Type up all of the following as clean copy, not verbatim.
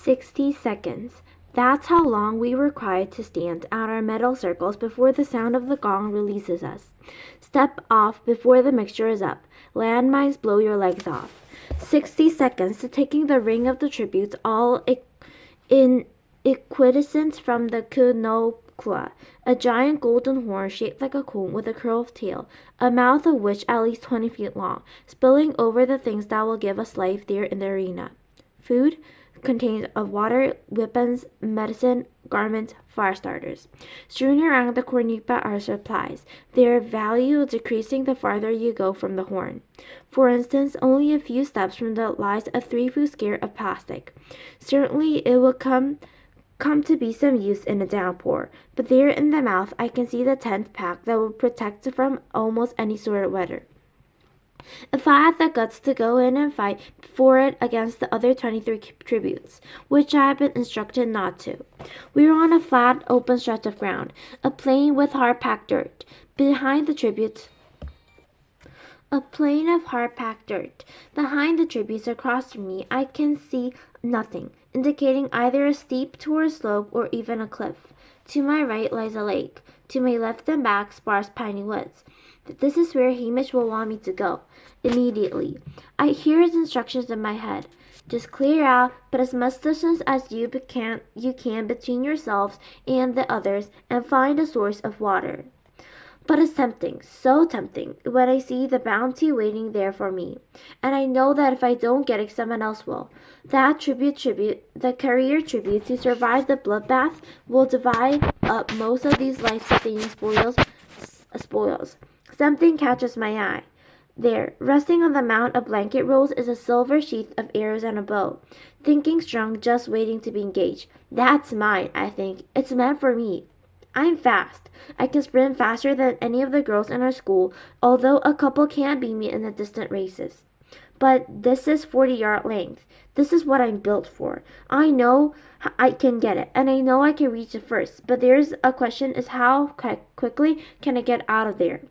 60 seconds. That's how long we required to stand at our metal circles before the sound of the gong releases us. Step off before the mixture is up. Landmines blow your legs off. 60 seconds to taking the ring of the tributes, all in equidistant from the Kunokwa, a giant golden horn shaped like a cone with a curved tail, a mouth of which at least 20 feet long, spilling over the things that will give us life there in the arena. Food contains of water, weapons, medicine, garments, fire starters. Strewn around the cornipa are supplies, their value decreasing the farther you go from the horn. For instance, only a few steps from the lies a 3-foot square of plastic. Certainly it will come to be some use in a downpour, but there in the mouth I can see the 10th pack that will protect from almost any sort of weather. If I had the guts to go in and fight for it against the other 23 tributes, which I have been instructed not to. We were on a flat, open stretch of ground, a plain with hard-packed dirt. Behind the tributes, a plain of hard-packed dirt. Behind the tributes across from me, I can see nothing, indicating either a steep toward slope or even a cliff. To my right lies a lake. To my left and back, sparse piney woods. This is where Hamish will want me to go. Immediately. I hear his instructions in my head. Just clear out, put as much distance as you can between yourselves and the others, and find a source of water. But it's tempting, so tempting, when I see the bounty waiting there for me. And I know that if I don't get it, someone else will. That the career tribute to survive the bloodbath will divide up most of these life-sustaining spoils. Something catches my eye. There, resting on the mound of blanket rolls, is a silver sheath of arrows and a bow. Thinking strung, just waiting to be engaged. That's mine, I think. It's meant for me. I'm fast. I can sprint faster than any of the girls in our school, although a couple can beat me in the distant races. But this is 40-yard length. This is what I'm built for. I know I can get it, and I know I can reach it first. But there's a question is how quickly can I get out of there?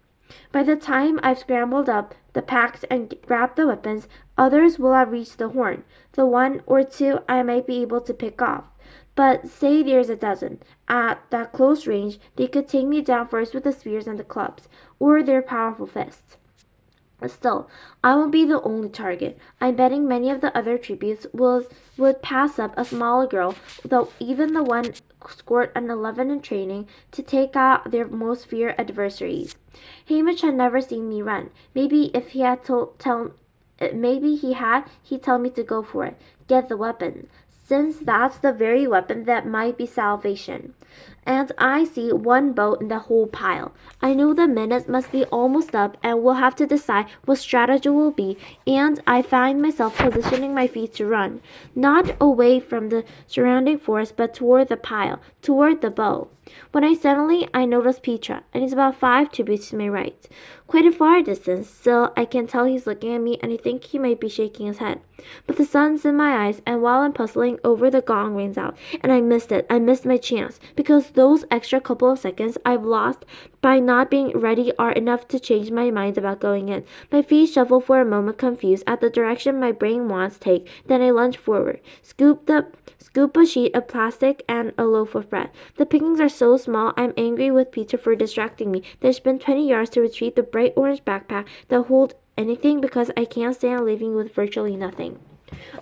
By the time I've scrambled up the packs and grabbed the weapons, others will have reached the horn. The 1 or 2 I might be able to pick off. But say there's a dozen. At that close range, they could take me down first with the spears and the clubs, or their powerful fists. Still, I won't be the only target. I'm betting many of the other tributes would pass up a smaller girl, though even the one scored an 11 in training, to take out their most feared adversaries. Hamish had never seen me run. Maybe if he had he'd tell me to go for it, get the weapon, since that's the very weapon that might be salvation. And I see one boat in the whole pile. I know the minutes must be almost up, and we'll have to decide what strategy will be, and I find myself positioning my feet to run, not away from the surrounding forest, but toward the pile, toward the bow. When suddenly I notice Petra, and he's about 5 tributes to my right. Quite a far distance, still I can tell he's looking at me, and I think he might be shaking his head. But the sun's in my eyes, and while I'm puzzling over, the gong rings out, and I missed it. I missed my chance, because those extra couple of seconds I've lost by not being ready are enough to change my mind about going in. My feet shuffle for a moment, confused at the direction my brain wants to take. Then I lunge forward, scoop a sheet of plastic and a loaf of bread. The pickings are so small, I'm angry with Peter for distracting me. There's been 20 yards to retrieve the bright orange backpack that holds anything, because I can't stand leaving with virtually nothing.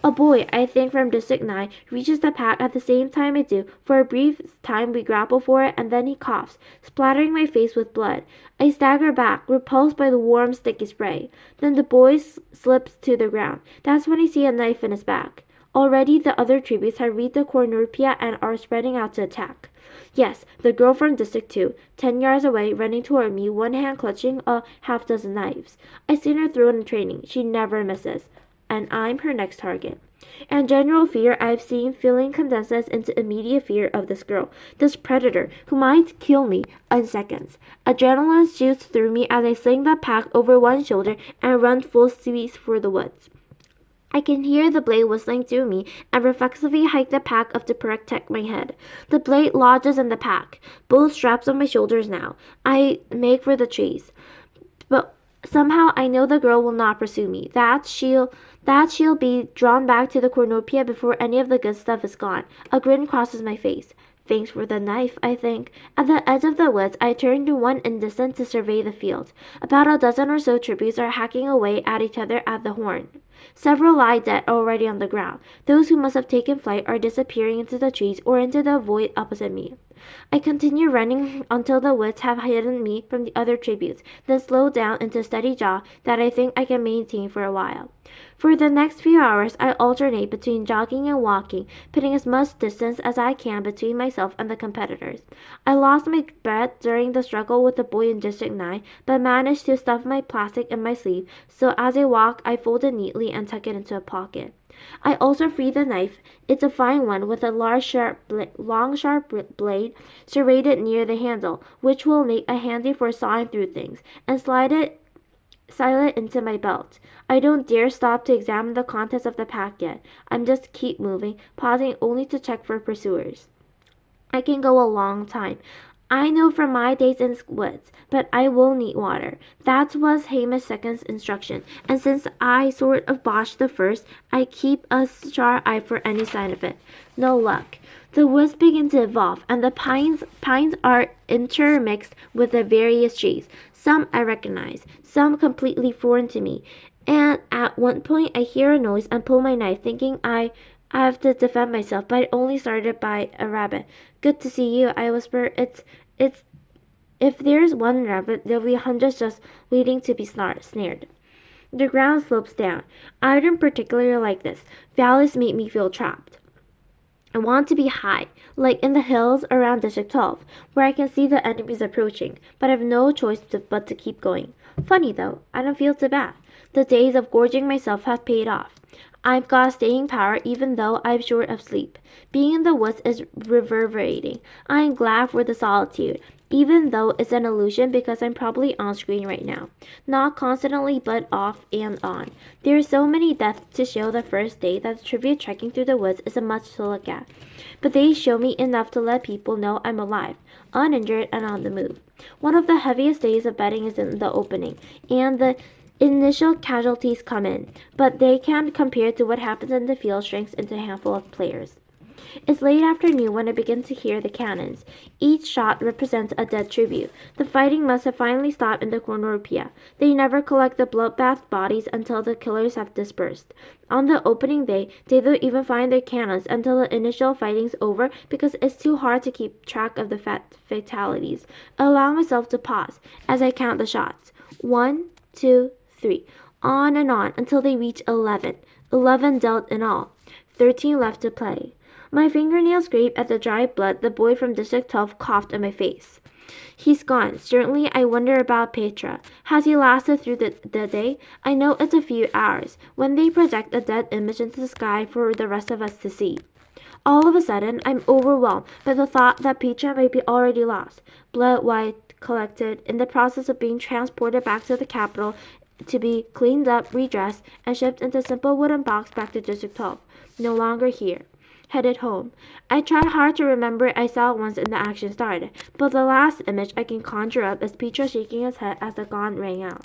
A boy, I think from District 9, reaches the pack at the same time I do. For a brief time we grapple for it, and then he coughs, splattering my face with blood. I stagger back, repulsed by the warm, sticky spray. Then the boy slips to the ground. That's when I see a knife in his back. Already the other tributes have reached the cornupia and are spreading out to attack. Yes, the girl from District 2, 10 yards away, running toward me, one hand clutching a half-dozen knives. I've seen her throw in training. She never misses. And I'm her next target. And general fear I've seen filling condenses into immediate fear of this girl, this predator, who might kill me in seconds. Adrenaline shoots through me as I sling the pack over one shoulder and run full speed for the woods. I can hear the blade whistling through me and reflexively hike the pack up to protect my head. The blade lodges in the pack, both straps on my shoulders now. I make for the trees. But Somehow I know the girl will not pursue me, that she'll be drawn back to the cornupia before any of the good stuff is gone. A grin crosses my face. Thanks for the knife, I think. At the edge of the woods, I turn to one instant to survey the field. About a dozen or so tributes are hacking away at each other at the horn. Several lie dead already on the ground. Those who must have taken flight are disappearing into the trees or into the void opposite me. I continue running until the woods have hidden me from the other tributes, then slow down into a steady jog that I think I can maintain for a while. For the next few hours, I alternate between jogging and walking, putting as much distance as I can between myself and the competitors. I lost my breath during the struggle with the boy in District 9, but managed to stuff my plastic in my sleeve, so as I walk, I fold it neatly and tuck it into a pocket. I also free the knife. It's a fine one with a long sharp blade serrated near the handle, which will make a handy for sawing through things, and slide it into my belt. I don't dare stop to examine the contents of the pack yet. I'm just keep moving, pausing only to check for pursuers. I can go a long time. I know from my days in woods, but I will need water. That was Hamish Second's instruction, and since I sort of botched the first, I keep a sharp eye for any sign of it. No luck. The woods begin to evolve, and the pines are intermixed with the various trees. Some I recognize, some completely foreign to me. And at one point I hear a noise and pull my knife, thinking I have to defend myself, but it only started by a rabbit. Good to see you, I whisper. It's if there's one rabbit, there'll be hundreds just waiting to be snared. The ground slopes down. I don't particularly like this. Valleys make me feel trapped. I want to be high, like in the hills around District 12, where I can see the enemies approaching, but I have no choice but to keep going. Funny though, I don't feel too bad. The days of gorging myself have paid off. I've got staying power even though I'm short of sleep. Being in the woods is reverberating. I am glad for the solitude, even though it's an illusion because I'm probably on screen right now. Not constantly but off and on. There are so many deaths to show the first day that the trivia trekking through the woods isn't much to look at. But they show me enough to let people know I'm alive, uninjured and on the move. One of the heaviest days of betting is in the opening, and the initial casualties come in, but they can't compare to what happens when the field shrinks into a handful of players. It's late afternoon when I begin to hear the cannons. Each shot represents a dead tribute. The fighting must have finally stopped in the cornupia. They never collect the bloodbath bodies until the killers have dispersed. On the opening day, they don't even find their cannons until the initial fighting's over because it's too hard to keep track of the fatalities. I allow myself to pause as I count the shots. 1, 2, 3. On and on until they reach 11. 11 dealt in all. 13 left to play. My fingernails scrape at the dry blood. The boy from District 12 coughed in my face. He's gone. Certainly, I wonder about Petra. Has he lasted through the day? I know it's a few hours, when they project a dead image into the sky for the rest of us to see. All of a sudden, I'm overwhelmed by the thought that Petra might be already lost. Blood white, collected, in the process of being transported back to the capital to be cleaned up, redressed, and shipped into a simple wooden box back to District 12. No longer here. Headed home. I tried hard to remember I saw it once in the action started, but the last image I can conjure up is Petra shaking his head as the gong rang out.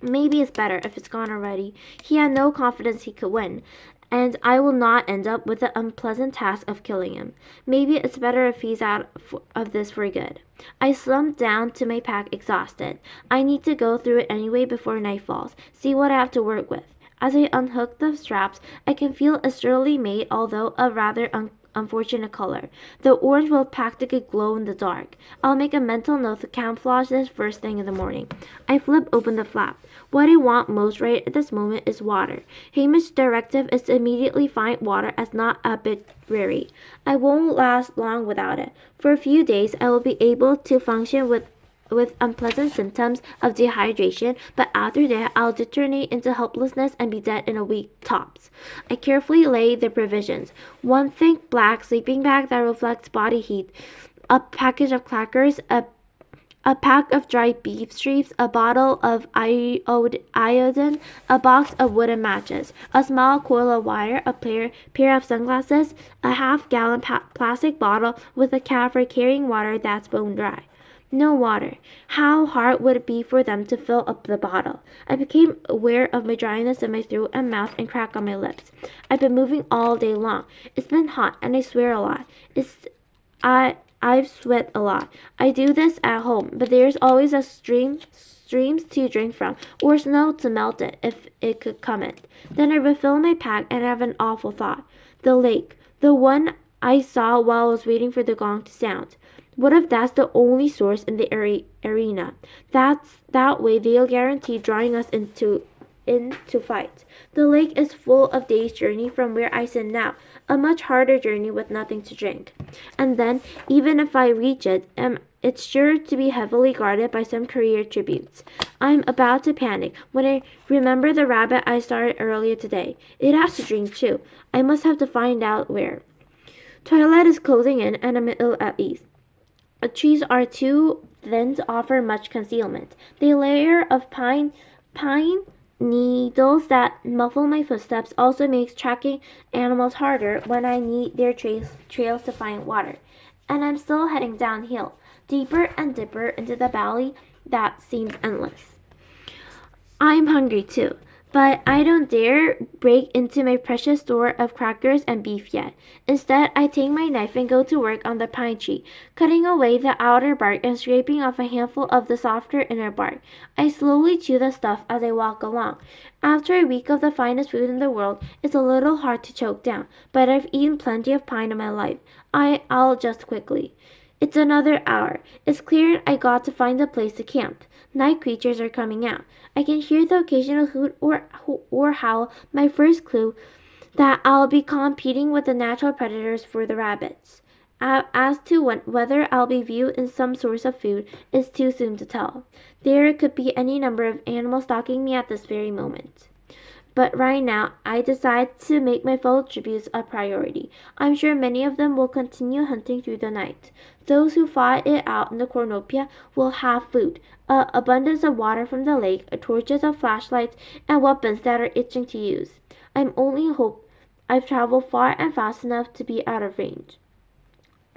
Maybe it's better if it's gone already. He had no confidence he could win, and I will not end up with the unpleasant task of killing him. Maybe it's better if he's out of this for good. I slumped down to my pack exhausted. I need to go through it anyway before night falls, see what I have to work with. As I unhook the straps, I can feel a sturdily made, although a rather unfortunate color. The orange will practically glow in the dark. I'll make a mental note to camouflage this first thing in the morning. I flip open the flap. What I want most right at this moment is water. Hamish's directive is to immediately find water as not a bit dreary. I won't last long without it. For a few days, I will be able to function with unpleasant symptoms of dehydration, but after that I'll deteriorate into helplessness and be dead in a week tops. I carefully lay the provisions. One thick black sleeping bag that reflects body heat, a package of crackers, a pack of dried beef strips, a bottle of iodine, a box of wooden matches, a small coil of wire, a pair of sunglasses, a half-gallon plastic bottle with a cap for carrying water that's bone dry. No water. How hard would it be for them to fill up the bottle? I became aware of my dryness in my throat and mouth and crack on my lips. I've been moving all day long. It's been hot and I swear a lot. I've sweat a lot. I do this at home, but there's always a streams to drink from, or snow to melt it if it could come in. Then I refill my pack and have an awful thought. The lake. The one I saw while I was waiting for the gong to sound. What if that's the only source in the arena? That way they'll guarantee drawing us into fight. The lake is full of days' journey from where I sit now, a much harder journey with nothing to drink. And then, even if I reach it, it's sure to be heavily guarded by some career tributes. I'm about to panic when I remember the rabbit I started earlier today. It has to drink too. I must have to find out where. Twilight is closing in and I'm ill at ease. The trees are too thin to offer much concealment. The layer of pine needles that muffle my footsteps also makes tracking animals harder when I need their trails to find water. And I'm still heading downhill, deeper and deeper into the valley that seems endless. I'm hungry too, but I don't dare break into my precious store of crackers and beef yet. Instead, I take my knife and go to work on the pine tree, cutting away the outer bark and scraping off a handful of the softer inner bark. I slowly chew the stuff as I walk along. After a week of the finest food in the world, it's a little hard to choke down, but I've eaten plenty of pine in my life. I'll adjust quickly. It's another hour. It's clear I got to find a place to camp. Night creatures are coming out. I can hear the occasional hoot or howl, my first clue that I'll be competing with the natural predators for the rabbits. As to whether I'll be viewed in some source of food is too soon to tell. There could be any number of animals stalking me at this very moment. But right now, I decide to make my fellow tributes a priority. I'm sure many of them will continue hunting through the night. Those who fought it out in the cornupia will have food, abundance of water from the lake, torches of flashlights, and weapons that are itching to use. I'm only hope I've traveled far and fast enough to be out of range.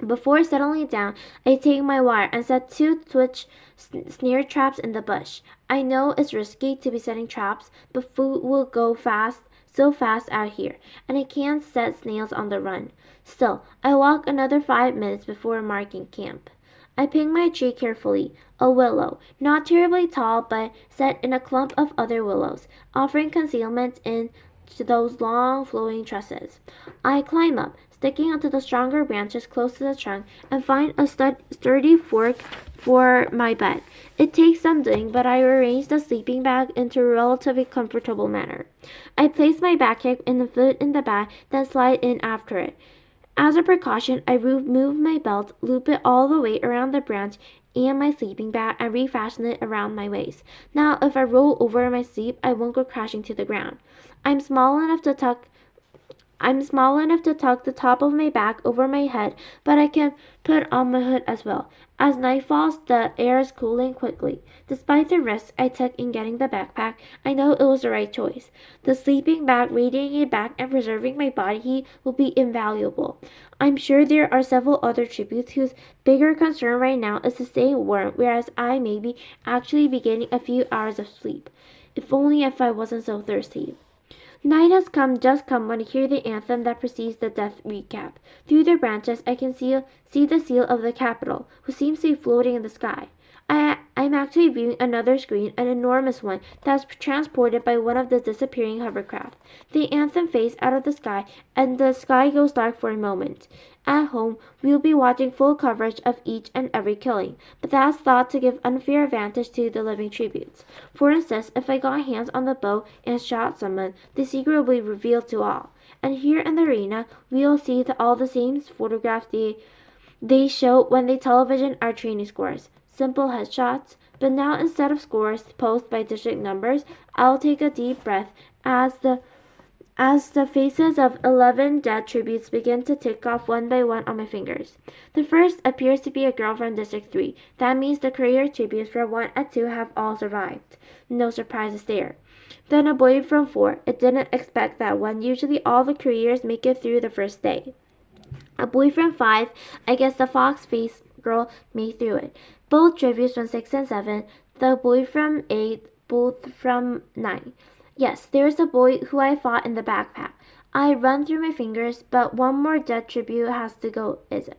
Before settling down, I take my wire and set 2 twitch snare traps in the bush. I know it's risky to be setting traps, but food will go so fast out here, and I can't set snails on the run. Still, I walk another 5 minutes before marking camp. I pick my tree carefully, a willow, not terribly tall, but set in a clump of other willows, offering concealment in to those long flowing tresses. I climb up, sticking onto the stronger branches close to the trunk, and find a sturdy fork for my bed. It takes some doing, but I arrange the sleeping bag into a relatively comfortable manner. I place my backpack and the food in the bag, then slide in after it. As a precaution, I remove my belt, loop it all the way around the branch and my sleeping bag, and refashion it around my waist. Now, if I roll over in my sleep, I won't go crashing to the ground. I'm small enough to tuck the top of my back over my head, but I can put on my hood as well. As night falls, the air is cooling quickly. Despite the risks I took in getting the backpack, I know it was the right choice. The sleeping bag radiating back and preserving my body heat will be invaluable. I'm sure there are several other tributes whose bigger concern right now is to stay warm, whereas I may be actually be getting a few hours of sleep. If I wasn't so thirsty. Night has just come when I hear the anthem that precedes the death recap. Through the branches, I can see the seal of the capital, who seems to be floating in the sky. I'm actually viewing another screen, an enormous one, that's transported by one of the disappearing hovercraft. The anthem fades out of the sky, and the sky goes dark for a moment. At home, we'll be watching full coverage of each and every killing, but that's thought to give unfair advantage to the living tributes. For instance, if I got hands on the bow and shot someone, the secret will be revealed to all. And here in the arena, we'll see all the same photographs they show when they television our training scores. Simple headshots, but now instead of scores posted by district numbers, I'll take a deep breath as the faces of 11 dead tributes begin to tick off one by one on my fingers. The first appears to be a girl from District 3. That means the career tributes from 1 and 2 have all survived. No surprises there. Then a boy from 4. It didn't expect that one. Usually all the careers make it through the first day. A boy from 5. I guess the fox face girl made through it. Both tributes from 6 and 7, the boy from 8, both from 9. Yes, there's a boy who I fought in the backpack. I run through my fingers, but one more dead tribute has to go, is it?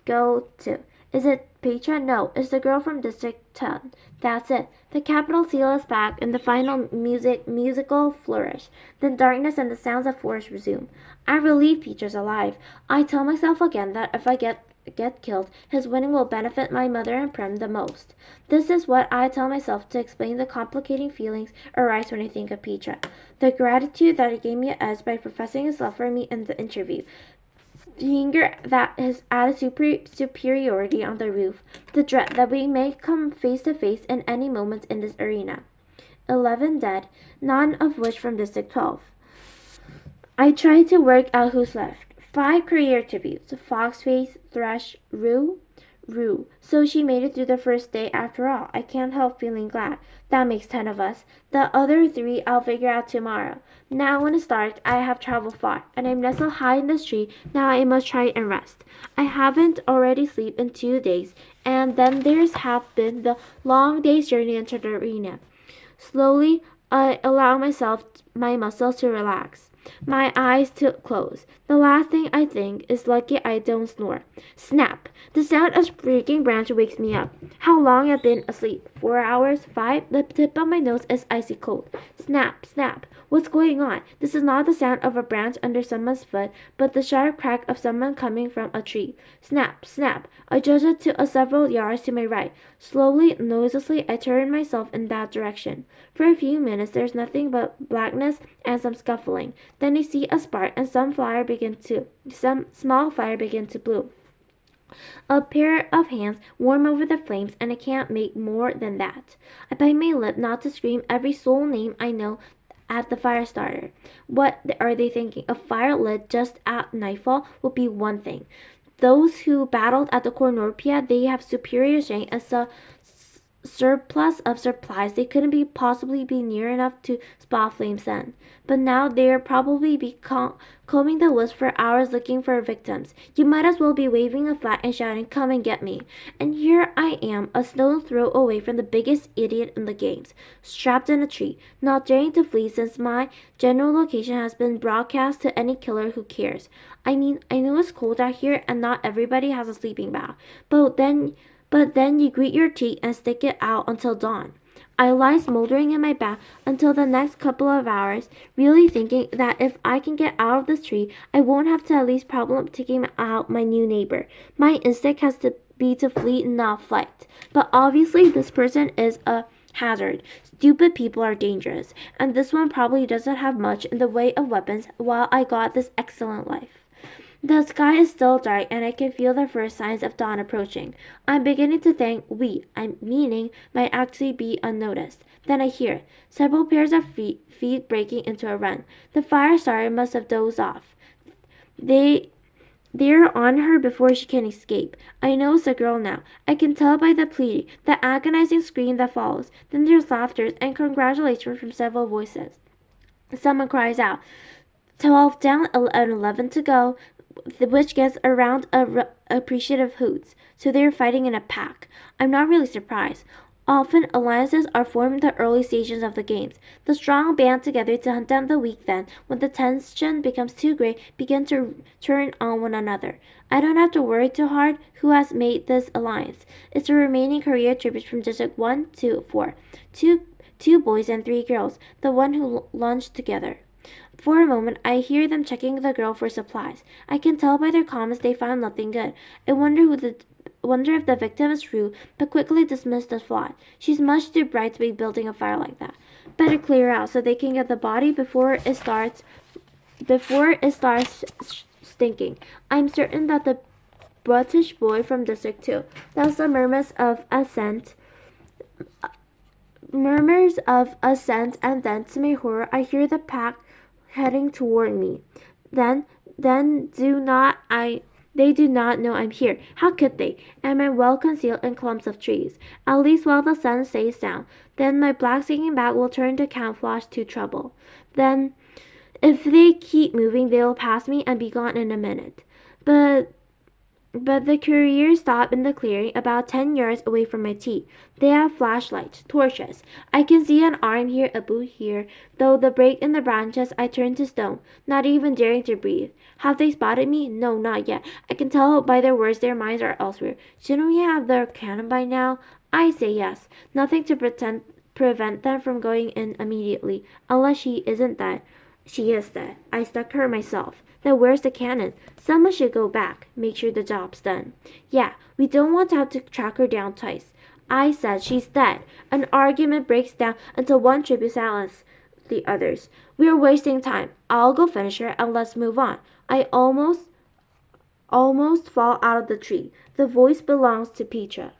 Go to. Is it Petra? No, it's the girl from District 10. That's it. The capital seal is back, and the final musical flourish. Then darkness and the sounds of forest resume. I relieve Petra's alive. I tell myself again that if I get killed, his winning will benefit my mother and Prem the most. This is what I tell myself to explain the complicating feelings arise when I think of Petra. The gratitude that he gave me an edge by professing his love for me in the interview. The anger that is at a superiority on the roof. The dread that we may come face to face in any moment in this arena. 11 dead, none of which from District 12. I tried to work out who's left. 5 career tributes. Foxface, Thresh, Rue. So she made it through the first day after all. I can't help feeling glad. That makes 10 of us. The other 3 I'll figure out tomorrow. Now when it's dark, I have traveled far, and I'm nestled high in this tree. Now I must try and rest. I haven't already slept in 2 days, and then there's have been the long day's journey into the arena. Slowly, I allow my muscles to relax, my eyes to close. The last thing I think is lucky I don't snore. Snap! The sound of breaking branch wakes me up. How long I've been asleep? 4 hours? 5? The tip of my nose is icy cold. Snap! Snap! What's going on? This is not the sound of a branch under someone's foot, but the sharp crack of someone coming from a tree. Snap! Snap! I judge it to several yards to my right. Slowly, noiselessly, I turn myself in that direction. For a few minutes, there's nothing but blackness and some scuffling. Then I see a spark and some small fire begin to bloom. A pair of hands warm over the flames, and I can't make more than that. I bite my lip not to scream every soul name I know at the fire starter. What are they thinking? A fire lit just at nightfall would be one thing. Those who battled at the Cornopia, they have superior strength and surplus of supplies. They couldn't possibly be near enough to spot flames then. But now they're probably combing the woods for hours looking for victims. You might as well be waving a flag and shouting, "Come and get me." And here I am, a stone's throw away from the biggest idiot in the games, strapped in a tree, not daring to flee since my general location has been broadcast to any killer who cares. I mean, I know it's cold out here and not everybody has a sleeping bag, but then you grit your teeth and stick it out until dawn. I lie smoldering in my bed until the next couple of hours, really thinking that if I can get out of this tree, I won't have to at least problem taking out my new neighbor. My instinct has to be to flee, not flight. But obviously this person is a hazard. Stupid people are dangerous, and this one probably doesn't have much in the way of weapons while I got this excellent life. The sky is still dark, and I can feel the first signs of dawn approaching. I'm beginning to think I'm meaning, might actually be unnoticed. Then I hear several pairs of feet breaking into a run. The fire starter must have dozed off. They're on her before she can escape. I know it's a girl now. I can tell by the pleading, the agonizing scream that follows. Then there's laughter and congratulations from several voices. Someone cries out, 12 down and 11 to go, which gets around appreciative hoots. So they're fighting in a pack. I'm not really surprised. Often alliances are formed in the early stages of the games. The strong band together to hunt down the weak, then, when the tension becomes too great, begin to turn on one another. I don't have to worry too hard who has made this alliance. It's the remaining career tributes from District 1 to 4. Two boys and 3 girls, the one who lunched together. For a moment, I hear them checking the girl for supplies. I can tell by their comments they found nothing good. I wonder if the victim is Rue, but quickly dismiss the thought. She's much too bright to be building a fire like that. Better clear out so they can get the body before it starts stinking. I'm certain that the British boy from District 2. That's the murmurs of assent, and then, to my horror, I hear the pack heading toward me. Then they do not know I'm here. How could they? Am I well concealed in clumps of trees? At least while the sun stays down. Then my black sleeping bag will turn to camouflage to trouble. Then, if they keep moving, they will pass me and be gone in a minute. But But the couriers stop in the clearing about 10 yards away from my tea. They have flashlights, torches. I can see an arm here, a boot here. Though the break in the branches, I turn to stone, not even daring to breathe. Have they spotted me? No, not yet. I can tell by their words their minds are elsewhere. Shouldn't we have their cannon by now? I say yes. Nothing to prevent them from going in immediately, unless she isn't dead. She is dead. I stuck her myself. Then where's the cannon? Someone should go back. Make sure the job's done. Yeah, we don't want to have to track her down twice. I said she's dead. An argument breaks down until one tributes silence the others. We're wasting time. I'll go finish her and let's move on. I almost fall out of the tree. The voice belongs to Petra.